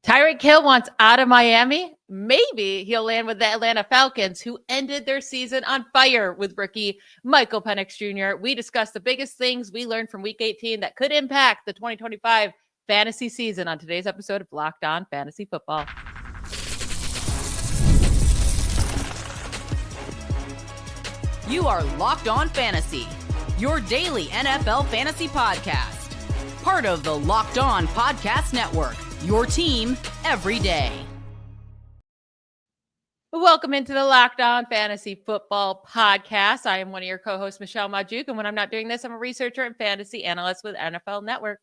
Tyreek Hill wants out of Miami. Maybe he'll land with the Atlanta Falcons, who ended their season on fire with rookie Michael Penix Jr. We discussed the biggest things we learned from Week 18 that could impact the 2025 fantasy season on today's episode of Locked On Fantasy Football. You are Locked On Fantasy, your daily NFL fantasy podcast. Part of the Locked On Podcast Network, your team every day. Welcome into the Locked On Fantasy Football podcast. I am one of your co-hosts, Michelle Magdziuk, and when I'm not doing this, I'm a researcher and fantasy analyst with NFL Network.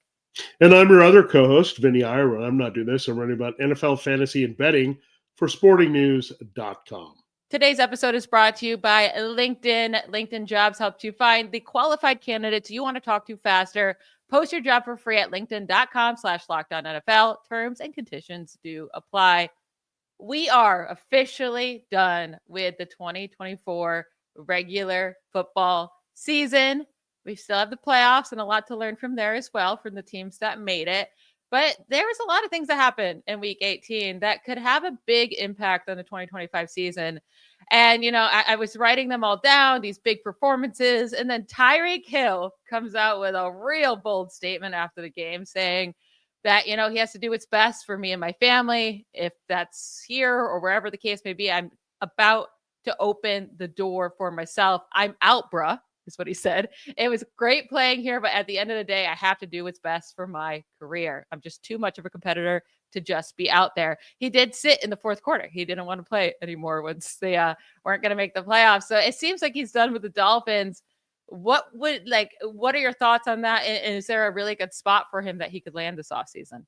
And I'm your other co-host, Vinnie Iyer. When I'm not doing this, I'm writing about NFL fantasy and betting for sportingnews.com. Today's episode is brought to you by LinkedIn. LinkedIn Jobs helps you find the qualified candidates you want to talk to faster. Post your job for free at linkedin.com/LockedOnNFL. Terms and conditions do apply. We are officially done with the 2024 regular football season. We still have the playoffs and a lot to learn from there as well from the teams that made it. But there was a lot of things that happened in Week 18 that could have a big impact on the 2025 season. And, you know, I was writing them all down, these big performances. And then Tyreek Hill comes out with a real bold statement after the game saying that, you know, he has to do what's best for me and my family. If that's here or wherever the case may be, I'm about to open the door for myself. I'm out, bruh. Is what he said. It was great playing here, but at the end of the day, I have to do what's best for my career. I'm just too much of a competitor to just be out there. He did sit in the fourth quarter. He didn't want to play anymore once they weren't going to make the playoffs. So it seems like he's done with the Dolphins. What are your thoughts on that? And is there a really good spot for him that he could land this offseason?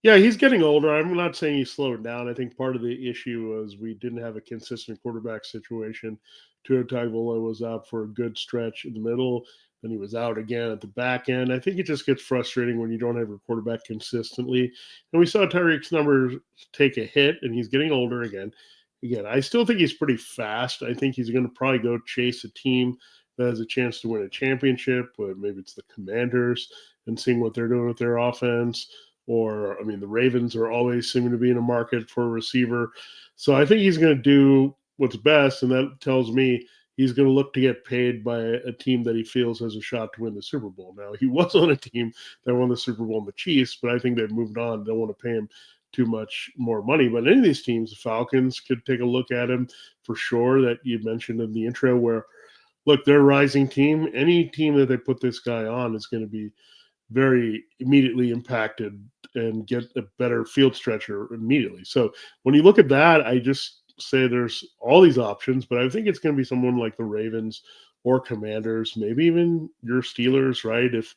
Yeah, he's getting older. I'm not saying he's slowed down. I think part of the issue was we didn't have a consistent quarterback situation. Tua Tagovailoa was out for a good stretch in the middle, then he was out again at the back end. I think it just gets frustrating when you don't have your quarterback consistently. And we saw Tyreek's numbers take a hit, and he's getting older again. Again, I still think he's pretty fast. I think he's going to probably go chase a team that has a chance to win a championship, but maybe it's the Commanders and seeing what they're doing with their offense. Or, I mean, the Ravens are always seeming to be in a market for a receiver. So I think he's going to do what's best, and that tells me he's going to look to get paid by a team that he feels has a shot to win the Super Bowl. Now, he was on a team that won the Super Bowl in the Chiefs, but I think they've moved on. They don't want to pay him too much more money. But any of these teams, the Falcons could take a look at him for sure, that you mentioned in the intro, where, look, they're a rising team. Any team that they put this guy on is going to be very immediately impacted and get a better field stretcher immediately. So when you look at that, I just say there's all these options, but I think it's going to be someone like the Ravens or Commanders, maybe even your Steelers, right? If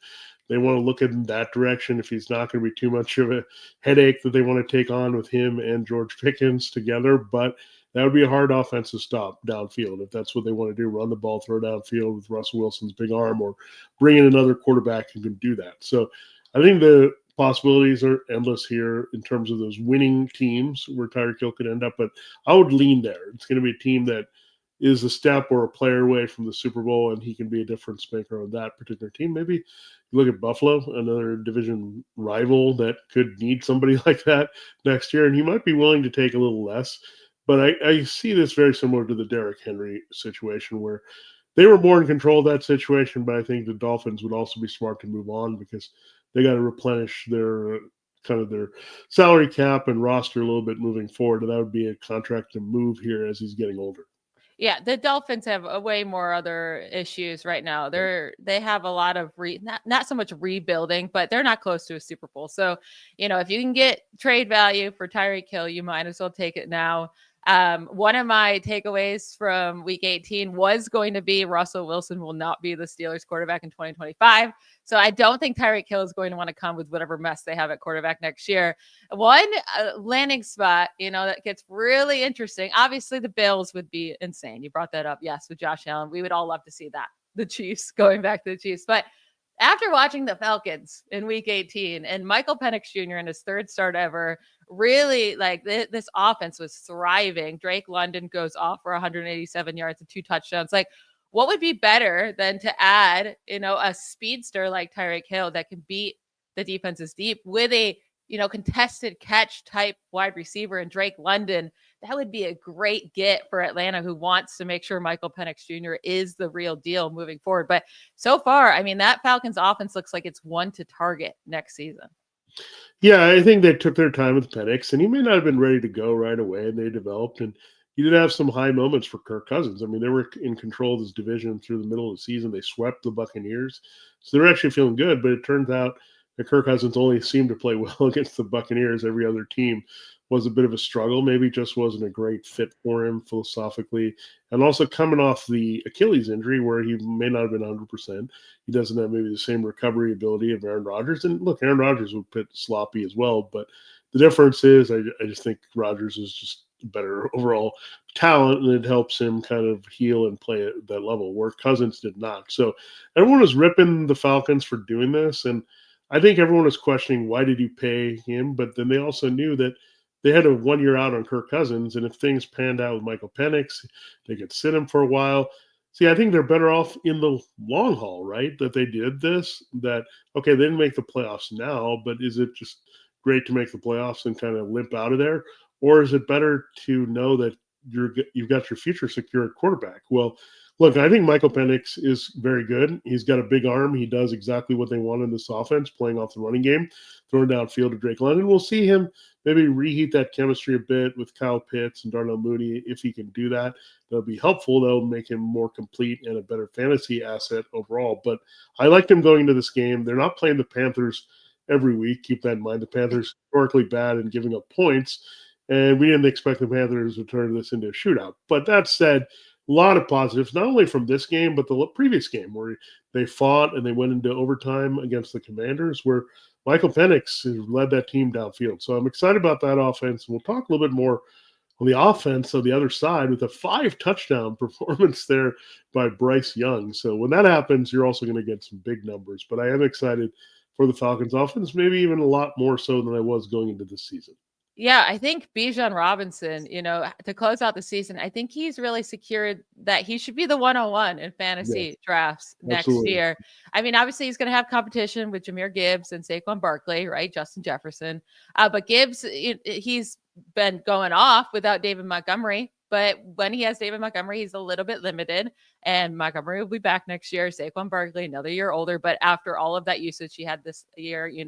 they want to look in that direction, if he's not going to be too much of a headache that they want to take on with him and George Pickens together, but that would be a hard offensive stop downfield if that's what they want to do, run the ball, throw downfield with Russell Wilson's big arm, or bring in another quarterback who can do that. So I think the possibilities are endless here in terms of those winning teams where Tyreek Hill could end up, but I would lean there. It's going to be a team that is a step or a player away from the Super Bowl, and he can be a difference maker on that particular team. Maybe you look at Buffalo, another division rival that could need somebody like that next year, and he might be willing to take a little less. But I see this very similar to the Derrick Henry situation, where they were more in control of that situation, but I think the Dolphins would also be smart to move on because they got to replenish their salary cap and roster a little bit moving forward. And that would be a contract to move here as he's getting older. Yeah, the Dolphins have a way more other issues right now. They have a lot of not so much rebuilding, but they're not close to a Super Bowl. So, you know, if you can get trade value for Tyreek Hill, you might as well take it now. One of my takeaways from Week 18 was going to be Russell Wilson will not be the Steelers quarterback in 2025. So I don't think Tyreek Hill is going to want to come with whatever mess they have at quarterback next year. One landing spot, you know, that gets really interesting. Obviously, the Bills would be insane. You brought that up. Yes, with Josh Allen. We would all love to see that. The Chiefs, going back to the Chiefs. But after watching the Falcons in Week 18 and Michael Penix Jr. in his third start ever, really, like, this offense was thriving. Drake London goes off for 187 yards and 2 touchdowns. Like, what would be better than to add, you know, a speedster like Tyreek Hill that can beat the defenses deep with a contested catch type wide receiver and Drake London, that would be a great get for Atlanta, who wants to make sure Michael Penix Jr. is the real deal moving forward. But so far, I mean, that Falcons offense looks like it's one to target next season. Yeah, I think they took their time with Penix, and he may not have been ready to go right away, and they developed. And he did have some high moments for Kirk Cousins. I mean, they were in control of this division through the middle of the season. They swept the Buccaneers, so they were actually feeling good. But it turns out that Kirk Cousins only seemed to play well against the Buccaneers. Every other team was a bit of a struggle. Maybe it just wasn't a great fit for him philosophically. And also coming off the Achilles injury where he may not have been 100%. He doesn't have maybe the same recovery ability of Aaron Rodgers. And look, Aaron Rodgers would put sloppy as well. But the difference is I just think Rodgers is just better overall talent, and it helps him kind of heal and play at that level where Cousins did not. So everyone was ripping the Falcons for doing this. And I think everyone was questioning, why did you pay him? But then they also knew that they had a 1 year out on Kirk Cousins, and if things panned out with Michael Penix, they could sit him for a while. See, I think they're better off in the long haul, right? That they did this, that, okay, they didn't make the playoffs now, but is it just great to make the playoffs and kind of limp out of there? Or is it better to know that you've got your future secure at quarterback? Well, look, I think Michael Penix is very good. He's got a big arm. He does exactly what they want in this offense, playing off the running game, throwing downfield to Drake London. We'll see him maybe reheat that chemistry a bit with Kyle Pitts and Darnell Mooney. If he can do that, that'll be helpful. That'll make him more complete and a better fantasy asset overall. But I liked him going into this game. They're not playing the Panthers every week. Keep that in mind. The Panthers historically bad in giving up points, and we didn't expect the Panthers to turn this into a shootout. But that said, a lot of positives, not only from this game, but the previous game where they fought and they went into overtime against the Commanders, where Michael Penix led that team downfield. So I'm excited about that offense. And we'll talk a little bit more on the offense on the other side with a 5-touchdown performance there by Bryce Young. So when that happens, you're also going to get some big numbers. But I am excited for the Falcons offense, maybe even a lot more so than I was going into this season. Yeah, I think Bijan Robinson, to close out the season, I think he's really secured that he should be the 101 in fantasy drafts next year. I mean, obviously he's going to have competition with Jahmyr Gibbs and Saquon Barkley, right? Justin Jefferson. But Gibbs, he's been going off without David Montgomery. But when he has David Montgomery, he's a little bit limited. And Montgomery will be back next year. Saquon Barkley, another year older. But after all of that usage he had this year, you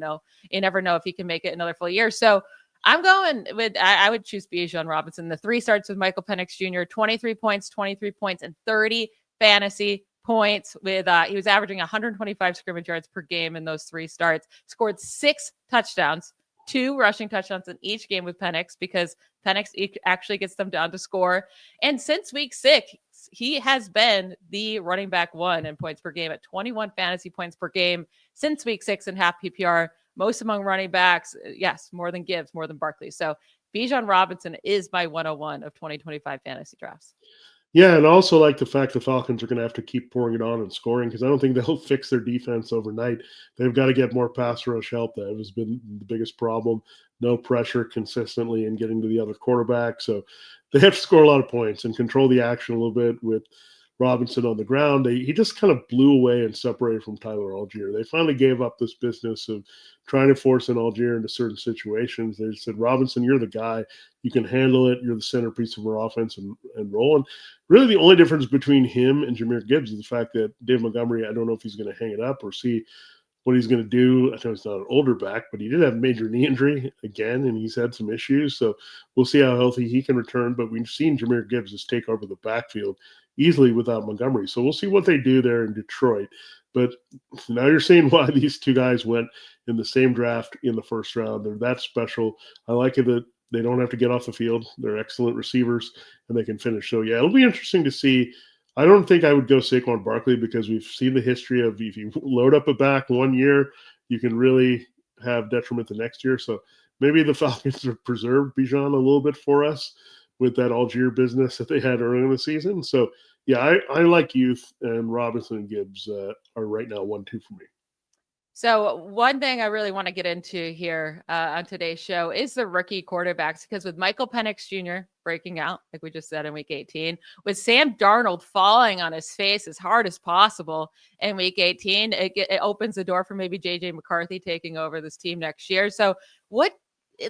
never know if he can make it another full year. So I'm going with, I would choose Bijan Robinson. The 3 starts with Michael Penix Jr., 23 points, and 30 fantasy points with, he was averaging 125 scrimmage yards per game in those 3 starts, scored 6 touchdowns, 2 rushing touchdowns in each game with Penix because Penix actually gets them down to score. And since week 6, he has been the running back 1 in points per game at 21 fantasy points per game since week 6 in half PPR. Most among running backs, yes, more than Gibbs, more than Barkley. So Bijan Robinson is my 101 of 2025 fantasy drafts. Yeah, and I also like the fact the Falcons are going to have to keep pouring it on and scoring because I don't think they'll fix their defense overnight. They've got to get more pass rush help. That has been the biggest problem. No pressure consistently in getting to the other quarterback. So they have to score a lot of points and control the action a little bit with Robinson on the ground. He just kind of blew away and separated from Tyler Algier. They finally gave up this business of trying to force an Algier into certain situations. They said, Robinson, you're the guy. You can handle it. You're the centerpiece of our offense and roll. And really the only difference between him and Jahmyr Gibbs is the fact that Dave Montgomery, I don't know if he's going to hang it up or see what he's going to do. I know he's not an older back, but he did have a major knee injury again, and he's had some issues. So we'll see how healthy he can return. But we've seen Jahmyr Gibbs just take over the backfield easily without Montgomery. So we'll see what they do there in Detroit. But now you're seeing why these 2 guys went in the same draft in the first round. They're that special. I like it that they don't have to get off the field. They're excellent receivers, and they can finish. So, yeah, it'll be interesting to see. I don't think I would go Saquon Barkley because we've seen the history of if you load up a back 1 year, you can really have detriment the next year. So maybe the Falcons have preserved Bijan a little bit for us with that Algier business that they had early in the season. So, yeah, I like youth, and Robinson and Gibbs are right now 1-2 for me. So one thing I really want to get into here on today's show is the rookie quarterbacks, because with Michael Penix Jr. breaking out, like we just said in week 18, with Sam Darnold falling on his face as hard as possible in week 18, it opens the door for maybe JJ McCarthy taking over this team next year. So what,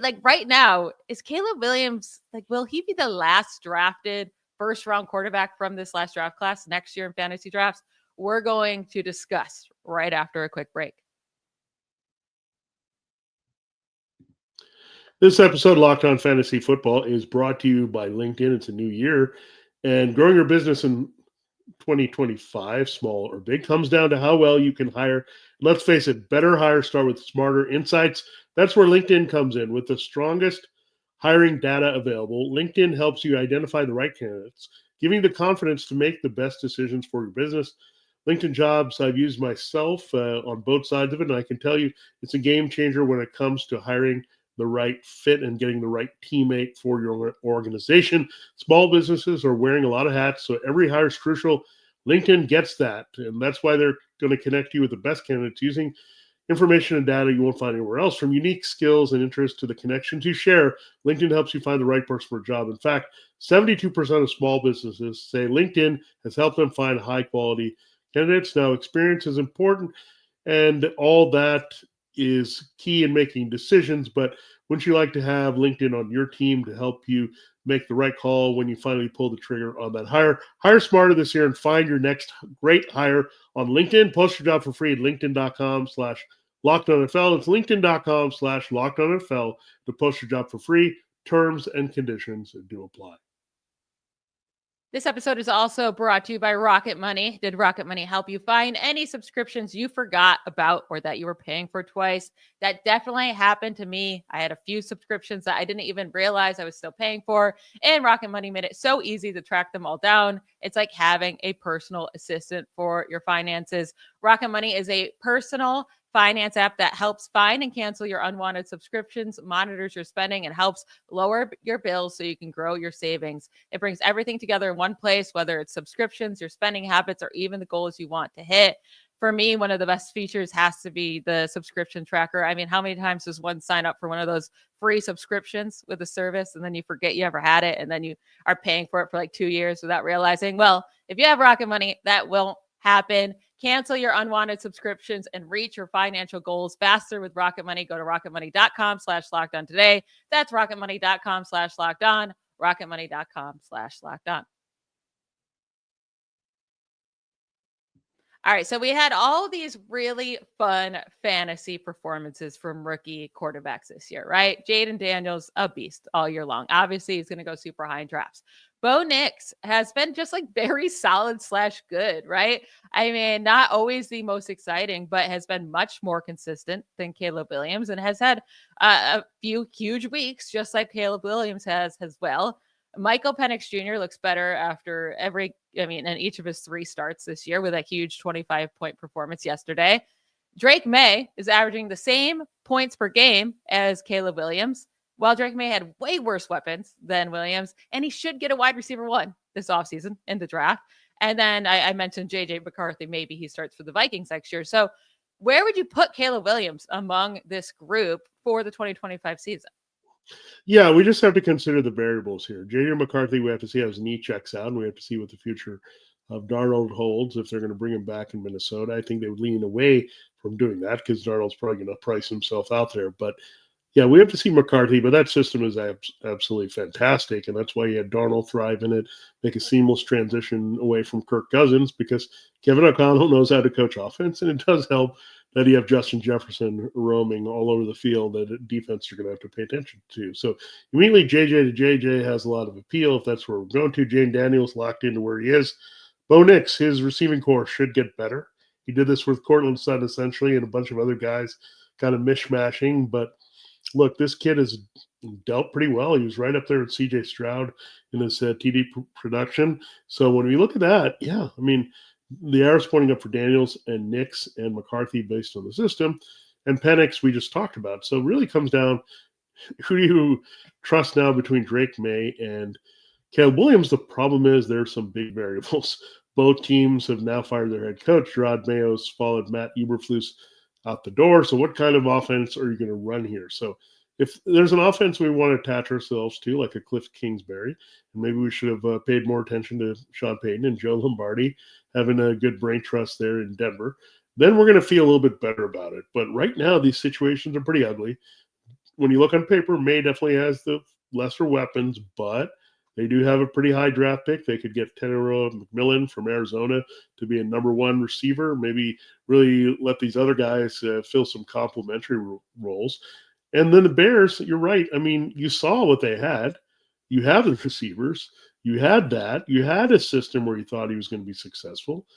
like right now, is Caleb Williams, like, will he be the last drafted first round quarterback from this last draft class next year in fantasy drafts? We're going to discuss right after a quick break. This episode, Locked On Fantasy Football, is brought to you by LinkedIn. It's a new year, and growing your business in 2025, small or big, comes down to how well you can hire. Let's face it, better hires start with smarter insights. That's where LinkedIn comes in. With the strongest hiring data available, LinkedIn helps you identify the right candidates, giving you the confidence to make the best decisions for your business. LinkedIn Jobs, I've used myself on both sides of it, and I can tell you it's a game changer when it comes to hiring the right fit and getting the right teammate for your organization. Small businesses are wearing a lot of hats, so every hire is crucial. LinkedIn gets that, and that's why they're going to connect you with the best candidates using information and data you won't find anywhere else. From unique skills and interests to the connections you share, LinkedIn helps you find the right person for a job. In fact, 72% of small businesses say LinkedIn has helped them find high-quality candidates. Now, experience is important, and all that is key in making decisions, but wouldn't you like to have LinkedIn on your team to help you make the right call when you finally pull the trigger on that hire? Hire smarter this year and find your next great hire on LinkedIn. Post your job for free at linkedin.com/LockedOnNFL. It's linkedin.com/LockedOnNFL to post your job for free. Terms and conditions do apply. This episode is also brought to you by Rocket Money. Did Rocket Money help you find any subscriptions you forgot about or that you were paying for twice? That definitely happened to me. I had a few subscriptions that I didn't even realize I was still paying for, and Rocket Money made it so easy to track them all down. It's like having a personal assistant for your finances. Rocket Money is a personal finance app that helps find and cancel your unwanted subscriptions, monitors your spending, and helps lower your bills so you can grow your savings. It brings everything together in one place, whether it's subscriptions, your spending habits, or even the goals you want to hit. For me, one of the best features has to be the subscription tracker. I mean, how many times does one sign up for one of those free subscriptions with a service and then you forget you ever had it, and then you are paying for it for like 2 years without realizing? Well, if you have Rocket Money, that won't happen. Cancel your unwanted subscriptions and reach your financial goals faster with Rocket Money. Go to rocketmoney.com/lockedon today. That's rocketmoney.com/lockedon. rocketmoney.com/lockedon. All right, so we had all these really fun fantasy performances from rookie quarterbacks this year, right? Jaden Daniels, a beast all year long. Obviously, he's going to go super high in drafts. Bo Nix has been just like very solid/good, right? I mean, not always the most exciting, but has been much more consistent than Caleb Williams and has had a few huge weeks, just like Caleb Williams has as well. Michael Penix Jr. looks better after in each of his 3 starts this year with a huge 25-point performance yesterday. Drake May is averaging the same points per game as Caleb Williams, while Drake May had way worse weapons than Williams, and he should get a wide receiver 1 this offseason in the draft. And then I mentioned JJ McCarthy, maybe he starts for the Vikings next year. So where would you put Caleb Williams among this group for the 2025 season? Yeah, we just have to consider the variables here. J.J. McCarthy, we have to see how his knee checks out, and we have to see what the future of Darnold holds if they're going to bring him back in Minnesota. I think they would lean away from doing that because Darnold's probably going to price himself out there. But, yeah, we have to see McCarthy, but that system is absolutely fantastic, and that's why you had Darnold thrive in it, make a seamless transition away from Kirk Cousins, because Kevin O'Connell knows how to coach offense, and it does help that you have Justin Jefferson roaming all over the field that defense you're going to have to pay attention to. So immediately JJ to JJ has a lot of appeal if that's where we're going to. Jane Daniels locked into where he is. Bo Nix, his receiving core should get better. He did this with Cortland Sutton essentially and a bunch of other guys kind of mishmashing. But look, this kid has dealt pretty well. He was right up there with CJ Stroud in his TD production. So when we look at that, yeah, I mean, the arrow's pointing up for Daniels and Nix and McCarthy based on the system. And Penix, we just talked about. So it really comes down, who do you trust now between Drake May and Caleb Williams? The problem is there's some big variables. Both teams have now fired their head coach. Gerard Mayo's followed Matt Eberflus out the door. So what kind of offense are you going to run here? So if there's an offense we want to attach ourselves to, like a Cliff Kingsbury, and maybe we should have paid more attention to Sean Payton and Joe Lombardi having a good brain trust there in Denver, then we're going to feel a little bit better about it. But right now, these situations are pretty ugly. When you look on paper, May definitely has the lesser weapons, but they do have a pretty high draft pick. They could get Tenero McMillan from Arizona to be a number one receiver, maybe really let these other guys fill some complementary roles. And then the Bears, you're right. I mean, you saw what they had. You have the receivers. You had that. You had a system where you thought he was going to be successful.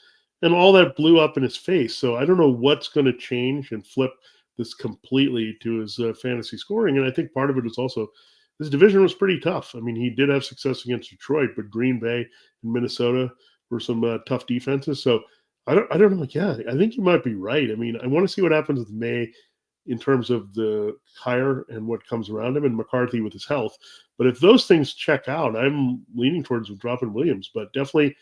And all that blew up in his face. So I don't know what's going to change and flip this completely to his fantasy scoring. And I think part of it is also this division was pretty tough. I mean, he did have success against Detroit, but Green Bay and Minnesota were some tough defenses. So I don't know. Yeah, I think you might be right. I mean, I want to see what happens with May in terms of the hire and what comes around him, and McCarthy with his health. But if those things check out, I'm leaning towards dropping Williams. But definitely,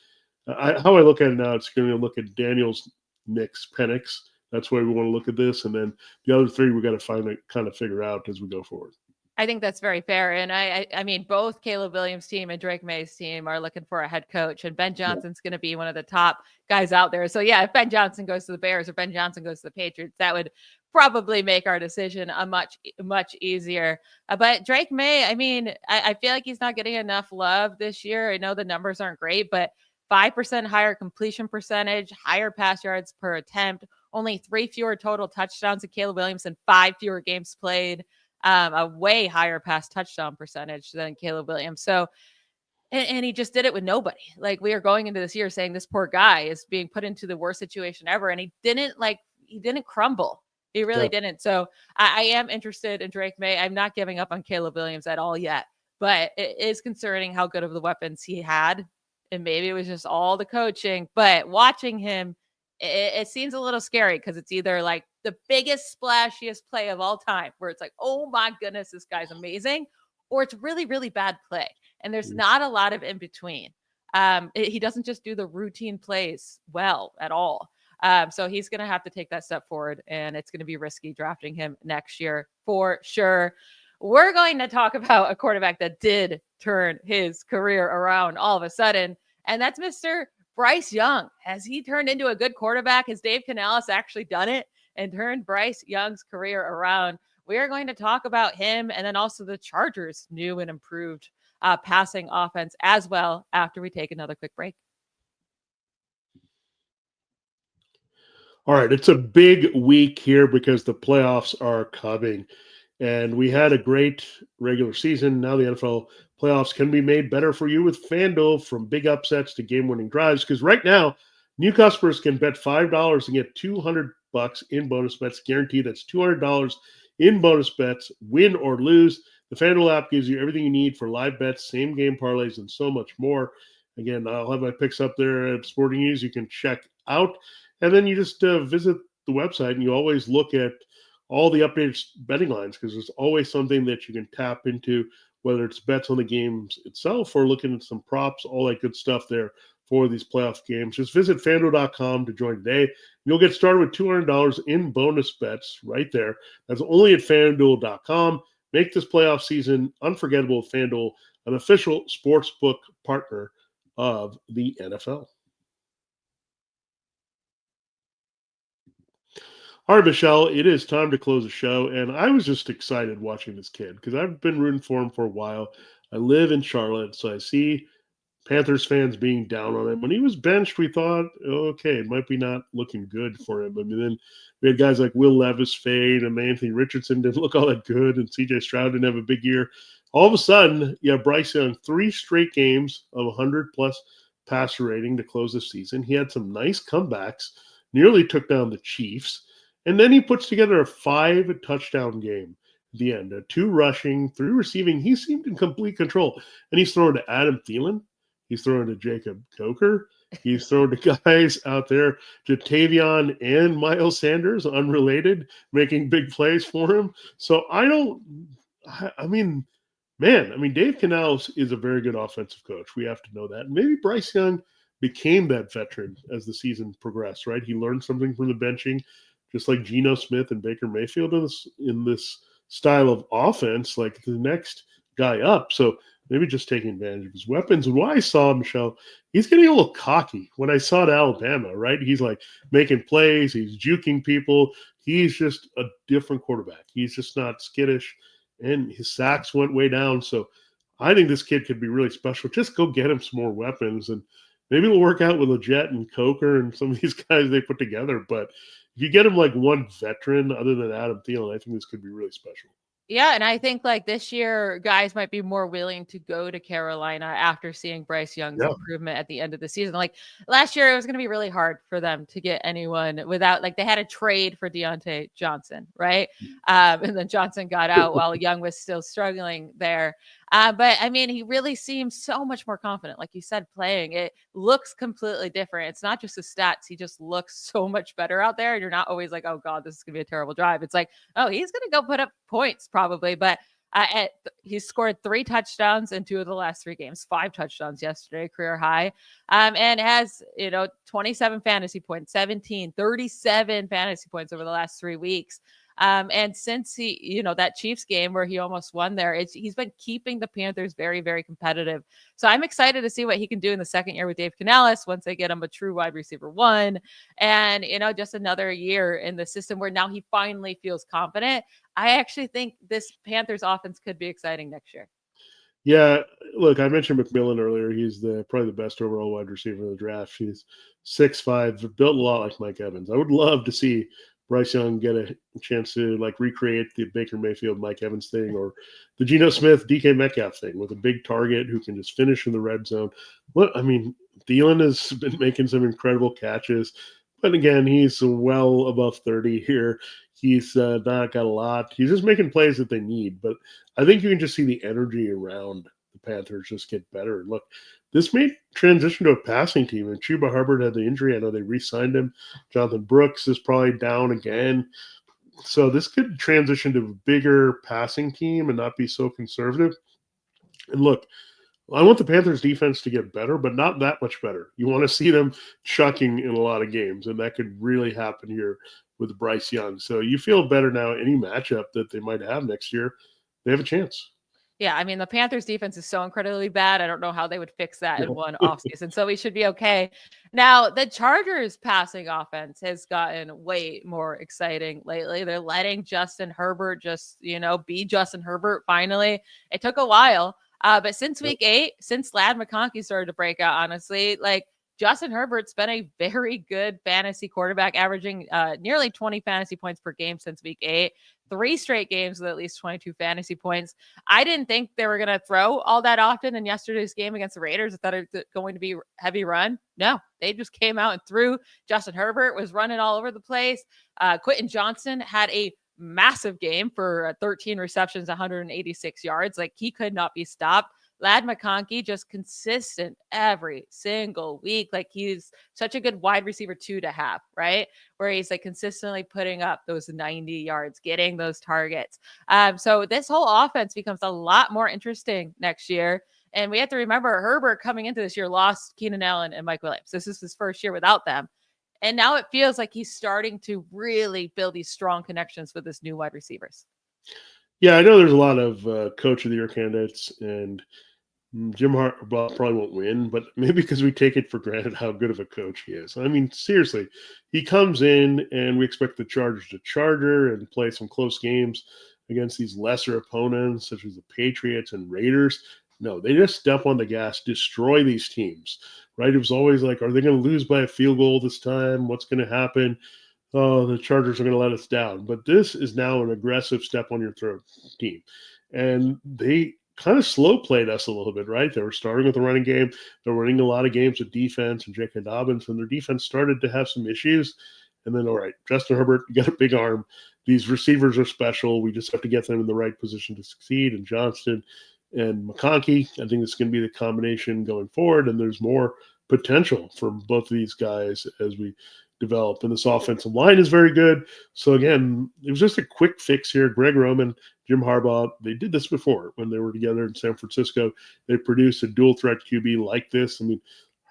how I look at it now, it's going to look at Daniels, Nix, Penix. That's why we want to look at this. And then the other three we got to kind of figure out as we go forward. I think that's very fair. And I mean, both Caleb Williams' team and Drake May's team are looking for a head coach, and Ben Johnson's going to be one of the top guys out there. So yeah, if Ben Johnson goes to the Bears or Ben Johnson goes to the Patriots, that would probably make our decision a much easier. But Drake May, I mean, I feel like he's not getting enough love this year. I know the numbers aren't great, but 5% higher completion percentage, higher pass yards per attempt, only 3 fewer total touchdowns to Caleb Williams and 5 fewer games played. A way higher pass touchdown percentage than Caleb Williams. So, and he just did it with nobody. Like, we are going into this year saying this poor guy is being put into the worst situation ever. And he didn't crumble. He really didn't. So I am interested in Drake May. I'm not giving up on Caleb Williams at all yet, but it is concerning how good of the weapons he had. And maybe it was just all the coaching, but watching him, it seems a little scary because it's either like the biggest, splashiest play of all time where it's like, oh my goodness, this guy's amazing, or it's really, really bad play. And there's not a lot of in between. He doesn't just do the routine plays well at all. So he's going to have to take that step forward, and it's going to be risky drafting him next year for sure. We're going to talk about a quarterback that did turn his career around all of a sudden, and that's Mr. Bryce Young. Has he turned into a good quarterback? Has Dave Canales actually done it and turned Bryce Young's career around? We are going to talk about him and then also the Chargers' new and improved passing offense as well after we take another quick break. All right, it's a big week here because the playoffs are coming. And we had a great regular season. Now the NFL playoffs can be made better for you with FanDuel, from big upsets to game-winning drives. Because right now, new customers can bet $5 and get $200 in bonus bets guaranteed. That's $200 in bonus bets, win or lose. The FanDuel app gives you everything you need for live bets, same-game parlays, and so much more. Again, I'll have my picks up there at Sporting News. You can check out. And then you just visit the website, and you always look at all the updated betting lines, because there's always something that you can tap into, whether it's bets on the games itself or looking at some props, all that good stuff there for these playoff games. Just visit FanDuel.com to join today. You'll get started with $200 in bonus bets right there. That's only at FanDuel.com. Make this playoff season unforgettable with FanDuel, an official sportsbook partner of the NFL. All right, Michelle, it is time to close the show, and I was just excited watching this kid because I've been rooting for him for a while. I live in Charlotte, so I see Panthers fans being down on him. When he was benched, we thought, okay, it might be not looking good for him. I mean, then we had guys like Will Levis fade, and Anthony Richardson didn't look all that good, and C.J. Stroud didn't have a big year. All of a sudden, Bryce Young, 3 straight games of 100-plus passer rating to close the season. He had some nice comebacks, nearly took down the Chiefs. And then he puts together a 5-touchdown game at the end, 2 rushing, 3 receiving. He seemed in complete control. And he's throwing to Adam Thielen. He's throwing to Jacob Coker. He's throwing to guys out there, Jatavion and Miles Sanders, unrelated, making big plays for him. So Dave Canales is a very good offensive coach. We have to know that. Maybe Bryce Young became that veteran as the season progressed, right? He learned something from the benching. just like Geno Smith and Baker Mayfield in this style of offense, like the next guy up. So maybe just taking advantage of his weapons. And what I saw, Michelle, he's getting a little cocky. When I saw it at Alabama, right? He's like making plays, he's juking people. He's just a different quarterback. He's just not skittish, and his sacks went way down. So I think this kid could be really special. Just go get him some more weapons, and maybe it'll work out with Legette and Coker and some of these guys they put together. But if you get him like one veteran other than Adam Thielen, I think this could be really special. Yeah, and I think like this year, guys might be more willing to go to Carolina after seeing Bryce Young's improvement at the end of the season. Like last year, it was going to be really hard for them to get anyone without, like, they had a trade for Deontay Johnson, right? And then Johnson got out while Young was still struggling there. But I mean, he really seems so much more confident. Like you said, playing, it looks completely different. It's not just the stats. He just looks so much better out there. And you're not always like, oh God, this is going to be a terrible drive. It's like, oh, he's going to go put up points probably. But he scored 3 touchdowns in 2 of the last 3 games, 5 touchdowns yesterday, career high. And has, 27 fantasy points, 37 fantasy points over the last 3 weeks. And since he, that Chiefs game where he almost won there, he's been keeping the Panthers very, very competitive. So I'm excited to see what he can do in the second year with Dave Canales once they get him a true wide receiver 1. And, just another year in the system where now he finally feels confident. I actually think this Panthers offense could be exciting next year. Yeah, look, I mentioned McMillan earlier. He's probably the best overall wide receiver in the draft. He's 6'5", built a lot like Mike Evans. I would love to see Bryce Young get a chance to like recreate the Baker Mayfield, Mike Evans thing, or the Geno Smith, DK Metcalf thing with a big target who can just finish in the red zone. Thielen has been making some incredible catches, but again, he's well above 30 here. He's not got a lot. He's just making plays that they need, but I think you can just see the energy around the Panthers just get better. And look, this may transition to a passing team. And Chuba Hubbard had the injury. I know they re-signed him. Jonathan Brooks is probably down again. So this could transition to a bigger passing team and not be so conservative. And look, I want the Panthers defense to get better, but not that much better. You want to see them chucking in a lot of games, and that could really happen here with Bryce Young. So you feel better now. Any matchup that they might have next year, they have a chance. Yeah, I mean, the Panthers defense is so incredibly bad. I don't know how they would fix that in one offseason. So we should be okay. Now, the Chargers passing offense has gotten way more exciting lately. They're letting Justin Herbert just, be Justin Herbert finally. It took a while. But since week 8, since Ladd McConkey started to break out, honestly, like Justin Herbert's been a very good fantasy quarterback, averaging nearly 20 fantasy points per game since week 8. 3 straight games with at least 22 fantasy points. I didn't think they were going to throw all that often in yesterday's game against the Raiders. I thought it was going to be heavy run. No, they just came out and threw. Justin Herbert was running all over the place. Quentin Johnson had a massive game for 13 receptions, 186 yards. Like, he could not be stopped. Ladd McConkey just consistent every single week. Like, he's such a good wide receiver 2 to have, right? Where he's like consistently putting up those 90 yards, getting those targets. So this whole offense becomes a lot more interesting next year. And we have to remember Herbert coming into this year lost Keenan Allen and Mike Williams. This is his first year without them. And now it feels like he's starting to really build these strong connections with his new wide receivers. Yeah, I know there's a lot of coach of the year candidates, and Jim Harbaugh probably won't win, but maybe because we take it for granted how good of a coach he is. I mean, seriously, he comes in and we expect the Chargers to charger and play some close games against these lesser opponents, such as the Patriots and Raiders. No, they just step on the gas, destroy these teams, right? It was always like, are they going to lose by a field goal this time? What's going to happen? Oh, the Chargers are going to let us down. But this is now an aggressive step on your throat team. And they kind of slow played us a little bit, right? They were starting with the running game. They're winning a lot of games with defense and J.K. Dobbins, and their defense started to have some issues. And then, all right, Justin Herbert, you got a big arm. These receivers are special. We just have to get them in the right position to succeed. And Johnston and McConkey, I think it's going to be the combination going forward. And there's more potential for both of these guys as we develop. And this offensive line is very good. So again, it was just a quick fix here. Greg Roman, Jim Harbaugh, they did this before when they were together in San Francisco. They produced a dual threat QB like this. I mean,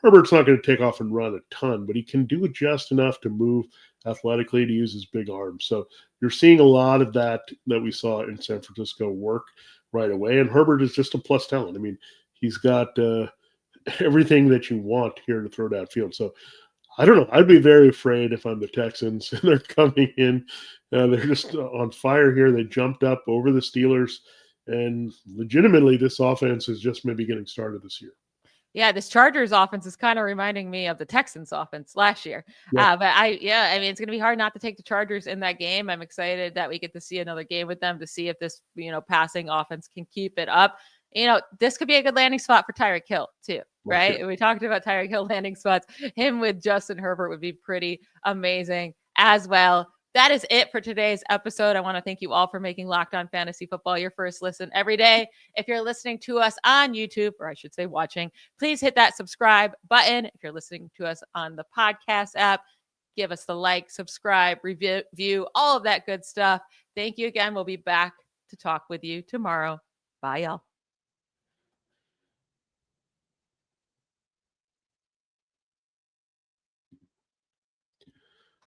Herbert's not going to take off and run a ton, but he can do just enough to move athletically to use his big arm. So you're seeing a lot of that we saw in San Francisco work right away. And Herbert is just a plus talent. I mean, he's got everything that you want here to throw downfield. So I don't know. I'd be very afraid if I'm the Texans and they're coming in. They're just on fire here. They jumped up over the Steelers. And legitimately, this offense is just maybe getting started this year. Yeah, this Chargers offense is kind of reminding me of the Texans offense last year. Yeah. But I mean, it's going to be hard not to take the Chargers in that game. I'm excited that we get to see another game with them to see if this, passing offense can keep it up. This could be a good landing spot for Tyreek Hill too, right? Okay. We talked about Tyreek Hill landing spots. Him with Justin Herbert would be pretty amazing as well. That is it for today's episode. I want to thank you all for making Locked On Fantasy Football your first listen every day. If you're listening to us on YouTube, or I should say watching, please hit that subscribe button. If you're listening to us on the podcast app, give us the like, subscribe, review, all of that good stuff. Thank you again. We'll be back to talk with you tomorrow. Bye, y'all.